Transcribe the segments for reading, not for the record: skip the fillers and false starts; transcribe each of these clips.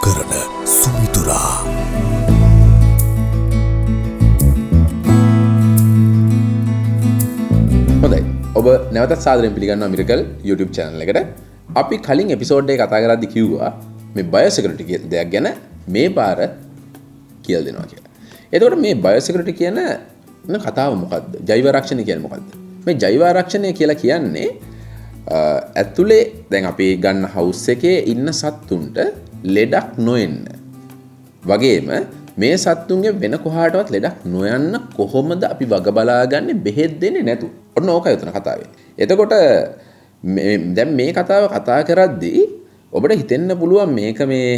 කරන සුමිතුරා. හොඳයි. ඔබ නැවතත් සාදරයෙන් පිළිගන්නවා මිරකල් YouTube channel එකට. අපි කලින් එපිසෝඩ් එකේ කතා කරද්දී කිව්වා මේ බයෝසිකියුරිටි කියන දෙයක් ගැන මේ පාර කියලා දෙනවා කියලා. එතකොට මේ බයෝසිකියුරිටි කියන කතාව මොකද්ද? ජෛව ආරක්ෂණය කියන්නේ මොකද්ද? මේ ජෛව ආරක්ෂණය කියලා කියන්නේ ඇතුලේ දැන් අපි ගන්න හවුස් එකේ ඉන්න සත්තුන්ට ලෙඩක් නොෙන්න. වගේම මේ සත්තුන්ගේ වෙන කොහාටවත් ලෙඩක් නොයන්න කොහොමද අපි වග බලාගන්නේ බෙහෙත් දෙන්නේ නැතුව. ඔන්න ඕකයි උතන කතාවේ. එතකොට දැන් මේ කතාව කතා කරද්දී ඔබට හිතෙන්න පුළුවන් මේක මේ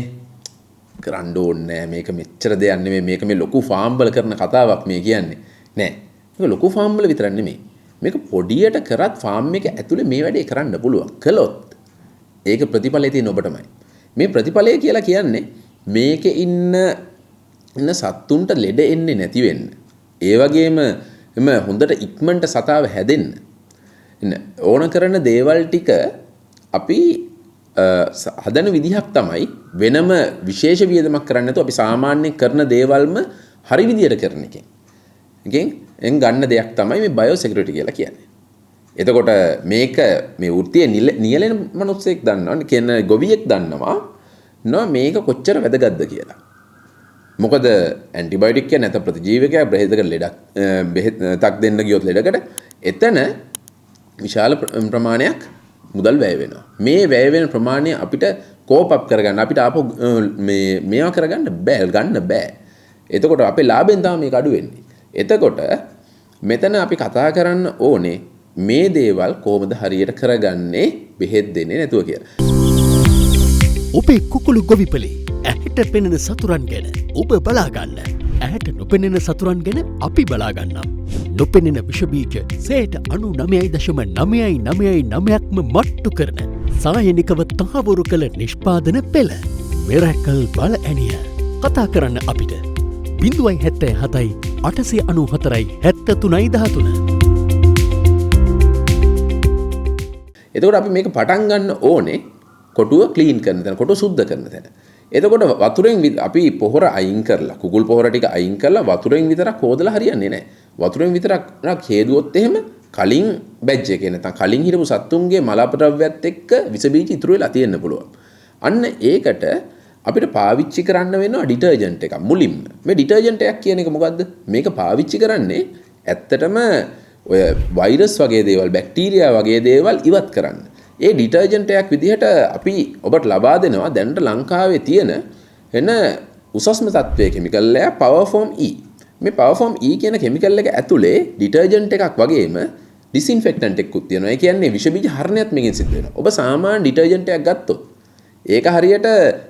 කරන්න ඕනේ මේක මෙච්චර දෙයක් නෙමෙයි මේක මේ ලොකු ෆාම් වල කරන කතාවක් මේ කියන්නේ. නෑ. මේක ලොකු ෆාම් වල විතරක් නෙමෙයි. මේක පොඩියට කරත් ෆාම් එක ඇතුලේ මේ වැඩේ කරන්න පුළුවන්. කළොත් ඒක ප්‍රතිඵලය තියෙන ඔබටමයි. මේ ප්‍රතිඵලය කියලා කියන්නේ මේකේ ඉන්න සත්තුන්ට ලෙඩ එන්නේ නැති වෙන්න. ඒ වගේම එම හොඳට ඉක්මනට සතාව හැදෙන්න. ඕන කරන දේවල් ටික අපි හදන විදිහක් තමයි වෙනම විශේෂ වියදමක් කරන්නේ නැතුව අපි සාමාන්‍යයෙන් කරන දේවල්ම හරි විදියට කරන එකෙන්. එකෙන් ගන්න දෙයක් තමයි මේ බයෝසිකියුරිටි කියලා කියන්නේ. එතකොට මේක මේ වෘත්තියේ නියැලෙන මනුස්සයෙක් දන්නවා කියන ගොවියෙක් දන්නවා නෝ මේක කොච්චර වැදගත්ද කියලා. මොකද ඇන්ටිබයොටික් කියන්නේ නැත්නම් ප්‍රතිජීවකයක් බෙහෙතක ලෙඩක් බෙහෙතක් දෙන්න ගියොත් ලෙඩකට එතන විශාල ප්‍රමාණයක් මුදල් වැය වෙනවා. මේ වැය වෙන ප්‍රමාණය අපිට කෝප් අප් කරගන්න අපිට ආපහු මේවා කරගන්න ගන්න බෑ. එතකොට අපේ ලාභෙන් තමයි මේක අඩු වෙන්නේ. එතකොට මෙතන අපි කතා කරන්න ඕනේ මේ දේවල් කොහොමද හරියට කරගන්නේ බෙහෙත් දෙන්නේ නැතුව කියලා. ඔබේ කුකුළු ගොවිපලේ ඇහැට පෙනෙන සතුරන් ගැන ඔබ බලාගන්න. ඇහැට නොපෙනෙන සතුරන් ගැන අපි බලාගන්නම්. නොපෙනෙන විෂබීජ සේට 99.999%ක්ම මට්ටු කරන සායනිකව තහවුරු කළ නිෂ්පාදන පෙළ මිරැකල් බල ඇනිය. කතා කරන්න අපිට 077 894 7313. එතකොට අපි මේක පටන් ගන්න ඕනේ කොටුව ක්ලීන් කරන තැන, කොටුව සුද්ධ කරන තැන. එතකොට වතුරෙන් අපි පොහොර අයින් කරලා, කුකුල් පොහොර ටික අයින් කරලා වතුරෙන් විතරක් හොදලා හරියන්නේ නැහැ. වතුරෙන් විතරක් හේදුවොත් එහෙම කලින් බැජ් එකේ නැත්නම් කලින් හිටපු සත්තුන්ගේ මල අපද්‍රව්‍යත් එක්ක විස බීජ ඉතුරු වෙලා තියෙන්න පුළුවන්. අන්න ඒකට අපිට පාවිච්චි කරන්න වෙනවා ඩිටර්ජන්ට් එකක් මුලින්ම. මේ ඩිටර්ජන්ට් එකක් කියන එක මොකද්ද? මේක පාවිච්චි කරන්නේ ඇත්තටම ඔය වෛරස් වගේ දේවල්, බැක්ටීරියා වගේ දේවල් ඉවත් කරන්න. ඒ ඩිටර්ජන්ට් එකක් විදිහට අපි ඔබට ලබා දෙනවා දැනට ලංකාවේ තියෙන එන උසස්ම තත්ත්වයේ කෙමිකල් එක පවර්ෆෝම් E. මේ පවර්ෆෝම් E කියන කෙමිකල් එක ඇතුලේ ඩිටර්ජන්ට් එකක් වගේම ඩිස්ඉන්ෆෙක්ටන්ට් එකකුත් තියෙනවා. ඒ කියන්නේ විෂ බීජ හරණයක් මේකෙන් සිද්ධ වෙනවා. ඔබ සාමාන්‍ය ඩිටර්ජන්ට් එකක් ගත්තොත් ඒක හරියට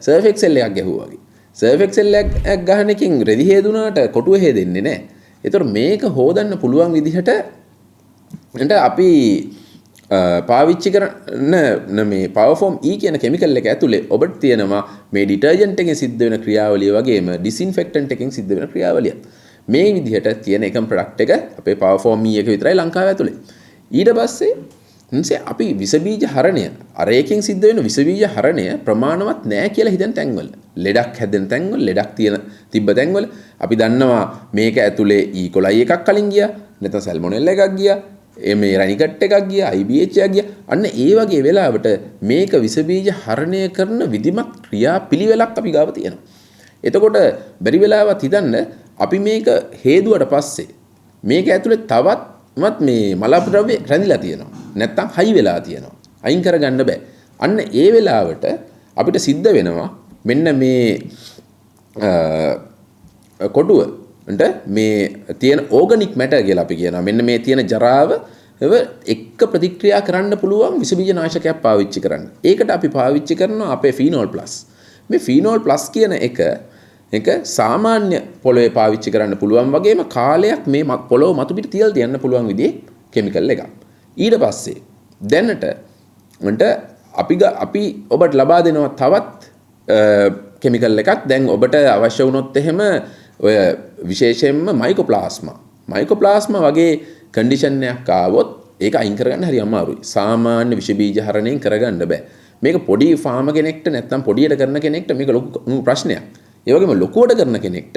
සර්ෆ් එක්සෙල් එකක් ගැහුවා වගේ. සර්ෆ් එක්සෙල් එකක් ගහන එකකින් රෙදි හේදුනාට කොටුව හේදෙන්නේ නැහැ. ඒතර මේක හොදන්න පුළුවන් විදිහට අපි පාවිච්චි කරන මේ පවර්ෆෝම් E කියන කෙමිකල් එක ඇතුලේ ඔබට තියෙනවා මේ ඩිටර්ජන්ට් එකෙන් සිද්ධ වෙන ක්‍රියාවලිය වගේම ඩිස්ඉන්ෆෙක්ටන්ට් එකෙන් සිද්ධ වෙන ක්‍රියාවලිය. මේ විදිහට තියෙන එකම ප්‍රොඩක්ට් එක අපේ පවර්ෆෝම් E එක විතරයි ලංකාවේ ඇතුලේ. ඊට පස්සේ අපි විස බීජ හරණය අර එකෙන් සිද්ධ වෙන විස බීජ හරණය ප්‍රමාණවත් නෑ කියලා හිතන තැන්වල ලෙඩක් හැදෙන තැන්වල ලෙඩක් තියෙන තිබ්බ තැන්වල අපි දන්නවා මේක ඇතුලේ E. coli එකක් කලින් ගියා නැත්නම් සල්මොනෙල්ලා එකක් ගියා මේ රැනිකට් එකක් ගියා IBH එකක් ගියා අන්න ඒ වගේ වෙලාවට මේක විස බීජ හරණය කරන විධිමත් ක්‍රියාපිළිවෙලක් අපි ගාව තියෙනවා. එතකොට බැරි වෙලාවත් හිතන්න අපි මේක හේදුවට පස්සේ මේක ඇතුලේ තවත්මත් මේ මල අපද්‍රව්‍ය රැඳිලා තියෙනවා. නැත්තම් හයි වෙලා තියෙනවා. අයින් කරගන්න බෑ. අන්න ඒ වෙලාවට අපිට සිද්ධ වෙනවා මෙන්න මේ කොටුවට මේ තියෙන ඕගනික් මැටර් කියලා අපි කියනවා. මෙන්න මේ තියෙන ජරාව එක්ක ප්‍රතික්‍රියා කරන්න පුළුවන් විස බීජ නාශකයක් පාවිච්චි කරන්න. ඒකට අපි පාවිච්චි කරනවා අපේ ෆීනෝල් ප්ලස්. මේ ෆීනෝල් ප්ලස් කියන එක සාමාන්‍ය පොළවේ පාවිච්චි කරන්න පුළුවන් වගේම කාලයක් මේ පොළොව මතු පිට තියලා තියන්න පුළුවන් විදිහේ කෙමිකල් එකක්. ඊට පස්සේ දැනට අපි ඔබට ලබා දෙනවා තවත් කෙමිකල් එකක්. දැන් ඔබට අවශ්‍ය වුණොත් එහෙම ඔය විශේෂයෙන්ම මයිකෝප්ලාස්මා වගේ කන්ඩිෂන් එකක් ආවොත් ඒක අයින් කරගන්න හරි අමාරුයි. සාමාන්‍ය විෂ බීජ හරණයෙන් කරගන්න බෑ. මේක පොඩි ෆාම කෙනෙක්ට නැත්නම් පොඩියට කරන කෙනෙක්ට මේක ලොකු ප්‍රශ්නයක්. ඒ වගේම ලොකුවට කරන කෙනෙක්ට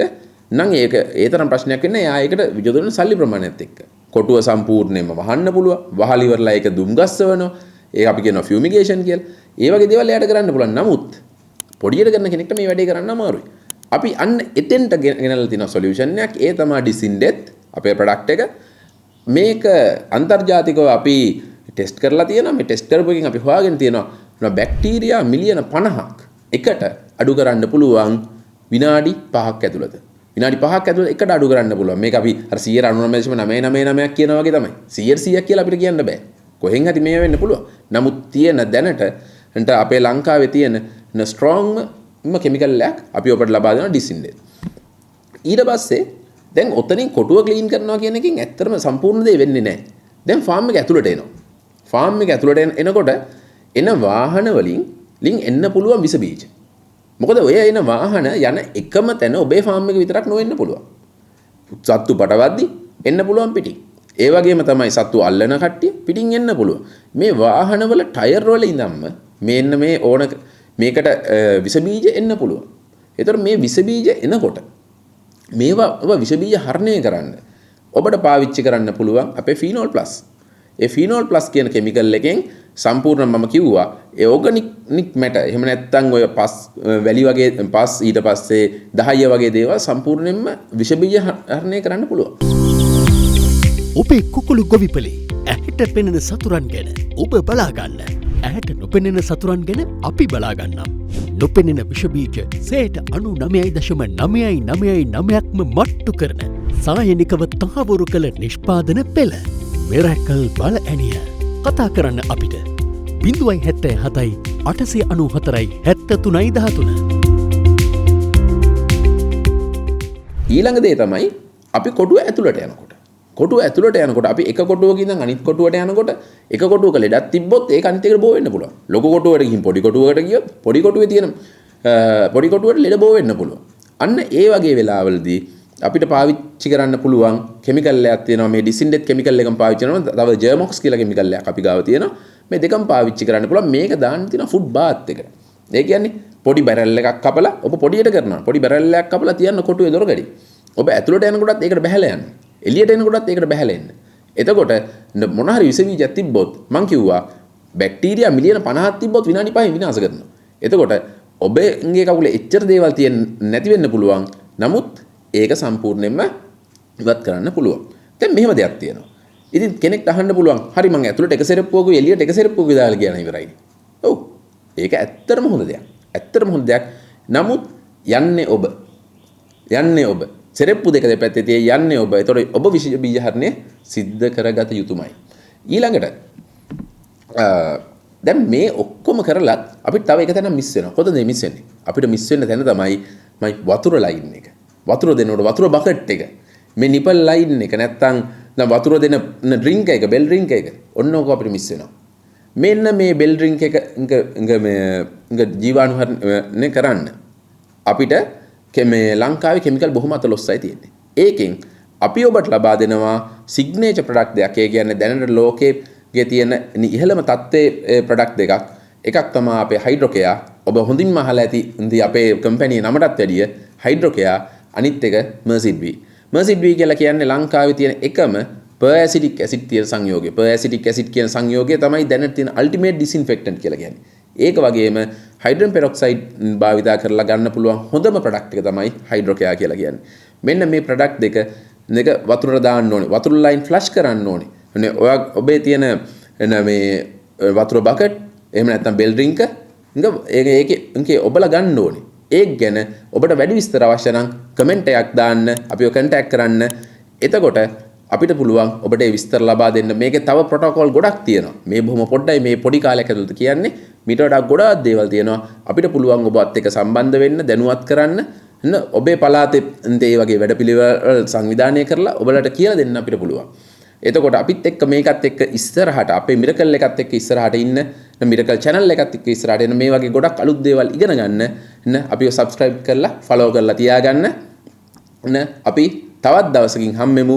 නම් ඒක ඒ තරම් ප්‍රශ්නයක් වෙන්නේ එයා ඒකට යොදවන සල්ලි ප්‍රමාණයත් එක්ක. කොටුව සම්පූර්ණයෙන්ම වහන්න පුළුවන්. වහල ඉවරලා ඒක දුම් ගස්සවනවා. ඒක අපි කියනවා ෆියුමිගේෂන් කියලා. ඒ වගේ දේවල් එයාට කරන්න පුළුවන්. නමුත් පොඩියට කරන කෙනෙක්ට මේ වැඩේ කරන්න අමාරුයි. අපි අන්න එතෙන්ට ගෙනල්ලා තියෙන සොලියුෂන් එකක් ඒ තමයි ඩිසින්ඩෙත් අපේ ප්‍රොඩක්ට් එක. මේක අන්තර්ජාතිකව අපි ටෙස්ට් කරලා තියෙනවා. මේ ටෙස්ට් කරපු එකෙන් අපි හොයාගෙන තියෙනවා බැක්ටීරියා මිලියන 50ක් එකට අඩු කරන්න පුළුවන් විනාඩි 5ක් ඇතුළත. විනාඩි 5ක් ඇතුළත එකට අඩු කරන්න පුළුවන්. මේක අපි අර 199.999ක් කියනවා වගේ තමයි. 100ක් කියලා අපිට කියන්න බෑ. කොහෙන් හරි මේ වෙන්න පුළුවන්. නමුත් තියෙන දැනට අපේ ලංකාවේ තියෙන ස්ට්‍රෝංම කෙමිකල් එකක් අපි ඔබට ලබා දෙනවා ඩිසින්ඩෙත්. ඊට පස්සේ දැන් ඔතනින් කොටුව ක්ලීන් කරනවා කියන එකෙන් ඇත්තටම සම්පූර්ණ දේ වෙන්නේ නැහැ. දැන් ෆාම් එක ඇතුළට එනවා. ෆාම් එක ඇතුළට එනකොට එන වාහන වලින් එන්න පුළුවන් විස බීජ. මොකද ඔය එන වාහන යන එකම තැන ඔබේ ෆාම් එක විතරක් නොවෙන්න පුළුවන්. සත්තු පටවද්දි එන්න පුළුවන් පිටින්. ඒ වගේම තමයි සත්තු අල්ලන කට්ටිය පිටින් එන්න පුළුවන්. මේ වාහන වල ටයර් වල ඉඳන්ම මෙන්න මේ ඕන මේකට විස බීජ එන්න පුළුවන්. ඒතර මේ විස බීජ එනකොට මේවා විස බීජ හරණය කරන්න ඔබට පාවිච්චි කරන්න පුළුවන් අපේ ෆීනෝල් ප්ලස්. ඒ ෆීනෝල් ප්ලස් කියන කෙමිකල් එකෙන් සම්පූර්ණ මම කිව්වා ඒ ඕගනික් මැටර් එහෙම නැත්නම් ඔය පස් වැලි වගේ පස් ඊට පස්සේ 10 වගේ දේවල් සම්පූර්ණයෙන්ම විස බීජ හරණය කරන්න පුළුවන්. ඔබේ කුකුළු ගොවිපලේ ඇහැට පෙනෙන සතුරන් ගැන ඔබ බලාගන්න. ඇහැට නොපෙනෙන සතුරන් ගැන අපි බලාගන්නම්. නොපෙනෙන විෂබීජ සේට 99.999%ක්ම මට්ටු කරන සායනිකව තහවුරු කළ නිෂ්පාදන පෙළ මිරැකල් බල ඇනිය. කතා කරන්න අපිට 077 894 7313. ඊළඟ දේ තමයි අපි කොටුව ඇතුළට යනකොට. කොටුව ඇතුළට යනකොට අපි එක කොටුවක ඉඳන් අනිත් කොටුවට යනකොට එක කොටුවක ලෙඩක් තිබ්බොත් ඒක අනිත් එකට බෝ වෙන්න පුළුවන්. ලොකු කොටුවකට ගිහින් පොඩි කොටුවකට ගියොත් පොඩි කොටුවේ තියෙන පොඩි කොටුවට ලෙඩ බෝ වෙන්න පුළුවන්. අන්න ඒ වගේ වෙලාවලදී අපිට පාවිච්චි කරන්න පුළුවන් කෙමිකල් එකක් තියෙනවා. මේ ඩිසින්ඩෙත් කෙමිකල් එකම පාවිච්චි කරනවා. තව ජර්මොක්ස් කියලා කෙමිකල් එකක් අපි ගාව තියෙනවා. මේ දෙකම පාවිච්චි කරන්න පුළුවන්. මේක දාන්න තියෙනවා ෆුඩ් බාත් එක. ඒ කියන්නේ පොඩි බැරල් එකක් කපලා ඔබ පොඩියට කරනවා. පොඩි බැරල් එකක් කපලා තියන්න කොටුවේ දොරකඩි. ඔබ ඇතුළට යනකොටත් ඒකට බැහැලා යන්න. එළියට එනකොටත් ඒකට බැහැලා එන්න. එතකොට මොන හරි විස බීජයක් තිබ්බොත් මං කිව්වා බැක්ටීරියා මිලියන 50ක් තිබ්බොත් විනාඩි 5න් විනාශ කරනවා. එතකොට ඔබගේ කකුලේ එච්චර දේවල් තියෙන්න නැති වෙන්න පුළුවන්. නමුත් ඒක සම්පූර්ණයෙන්ම ඉවත් කරන්න පුළුවන්. දැන් මෙහෙම දෙයක් තියෙනවා. ඉතින් කෙනෙක්ට අහන්න පුළුවන් හරි මං ඇතුළට එක සෙරප්පුවකුයි එළියට එක සෙරප්පුවකුයි දාලා කියන ඉවරයි. ඔව්. ඒක ඇත්තටම හොඳ දෙයක්. ඇත්තටම හොඳ දෙයක්. නමුත් යන්නේ ඔබ. සෙරප්පු දෙක දෙපැත්තේ තිය යන්නේ ඔබ. ඒතකොට ඔබ විශේෂ බීජ හරණය සිද්ධ කරගත යුතුමයි. ඊළඟට දැන් මේ ඔක්කොම කරලත් අපිට තව එක තැනක් මිස් වෙනවා. කොතනද මිස් වෙන්නේ? අපිට මිස් වෙන්න තැන තමයි වතුර ලයින් එක. වතුර දෙනකොට වතුර බකට් එක. මේ නිපල් ලයින් එක නැත්තම් වතුර දෙන ඩ්‍රින්ක් එක, බෙල් ඩ්‍රින්ක් එක. ඔන්න ඕක අපිට මිස් වෙනවා. මෙන්න මේ බෙල් ඩ්‍රින්ක් එක ජීවාණු හරණය කරන්න අපිට මේ ලංකාවේ කෙමිකල් බොහොම අතලොස්සයි තියෙන්නේ. ඒකෙන් අපි ඔබට ලබා දෙනවා සිග්නේචර් ප්‍රොඩක්ට් දෙකක්. ඒ කියන්නේ දැනට ලෝකයේ තියෙන ඉහළම තත්ත්වයේ ප්‍රොඩක්ට් දෙකක්. එකක් තමයි අපේ හයිඩ්‍රොකෙයා. ඔබ හොඳින්ම අහලා ඇති ඉතින් අපේ කම්පැනි නමටත් වැඩිය හයිඩ්‍රොකෙයා. අනිත් එක මර්සිඩ් වී. මර්සිඩ් වී කියලා කියන්නේ ලංකාවේ තියෙන එකම පර්ඇසිටික් ඇසිඩ් තියෙන සංයෝගය. පර්ඇසිටික් ඇසිඩ් කියන සංයෝගය තමයි දැනට තියෙන අල්ටිමේට් ඩිස්ඉන්ෆෙක්ටන්ට් කියලා කියන්නේ. ඒක වගේම හයිඩ්‍රජන් පෙරොක්සයිඩ් භාවිතා කරලා ගන්න පුළුවන් හොඳම ප්‍රොඩක්ට් එක තමයි හයිඩ්‍රොකෙයා කියලා කියන්නේ. මෙන්න මේ ප්‍රොඩක්ට් දෙක වතුරට දාන්න ඕනේ. වතුර ලයින් ෆ්ලෂ් කරන්න ඕනේ. ඔබේ තියෙන මේ වතුර බකට් එහෙම නැත්නම් බෙල් ඩ්‍රින්ක ඒකේ ඔබලා ගන්න ඕනේ. ඒක ගැන ඔබට වැඩි විස්තර අවශ්‍ය නම් කමෙන්ට් එකක් දාන්න අපිව කන්ටැක්ට් කරන්න. එතකොට අපිට පුළුවන් ඔබට ඒ විස්තර ලබා දෙන්න. මේකේ තව ප්‍රොටෝකෝල් ගොඩක් තියෙනවා. මේ බොහොම පොඩ්ඩයි මේ පොඩි කාලයක් ඇතුළත කියන්නේ. මීට වඩා ගොඩාක් දේවල් තියෙනවා. අපිට පුළුවන් ඔබත් එක්ක සම්බන්ධ වෙන්න, දැනුවත් කරන්න. ඔබේ පළාතේ මේ වගේ වැඩපිළිවෙළ සංවිධානය කරලා ඔබලට කියලා දෙන්න අපිට පුළුවන්. එතකොට අපිත් එක්ක මේකත් එක්ක ඉස්සරහට අපේ මිරකල් එකත් එක්ක ඉස්සරහට ඉන්න, මිරකල් channel එකත් එක්ක ඉස්සරහට එන්න මේ වගේ ගොඩක් අලුත් දේවල් ඉගෙන ගන්න. අපිව subscribe කරලා follow කරලා තියාගන්න. අපි තවත් දවසකින් හම්බෙමු.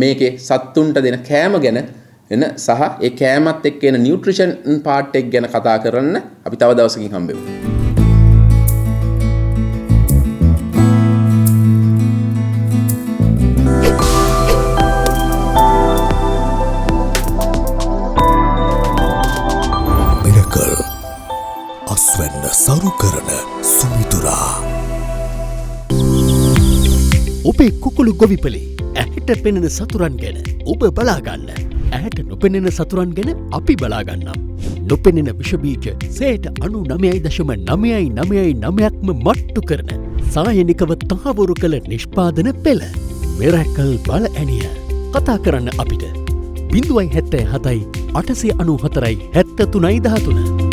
මේකේ සත්තුන්ට දෙන කෑම ගැන එන සහ ඒ කෑමත් එක්ක එන නියුට්‍රිෂන් පාර්ට් එක ගැන කතා කරන්න අපි තව දවසකින් හම්බෙමු. මිරකල් අස්වැන්න සරු කරන සුමිතුරා. ඔබේ කුකුළු ගොවිපලේ ඇහැට පෙනෙන සතුරන් ගැන ඔබ බලාගන්න. ඇහැට නොපෙනෙන සතුරන් ගැන අපි බලාගන්නම්. නොපෙනෙන විෂබීජ සේට 99.999%ක්ම මට්ටු කරන සායනිකව තහවුරු කළ නිෂ්පාදන පෙළ මිරකල් බල ඇනිය. කතා කරන්න අපිට 077 894 73 13.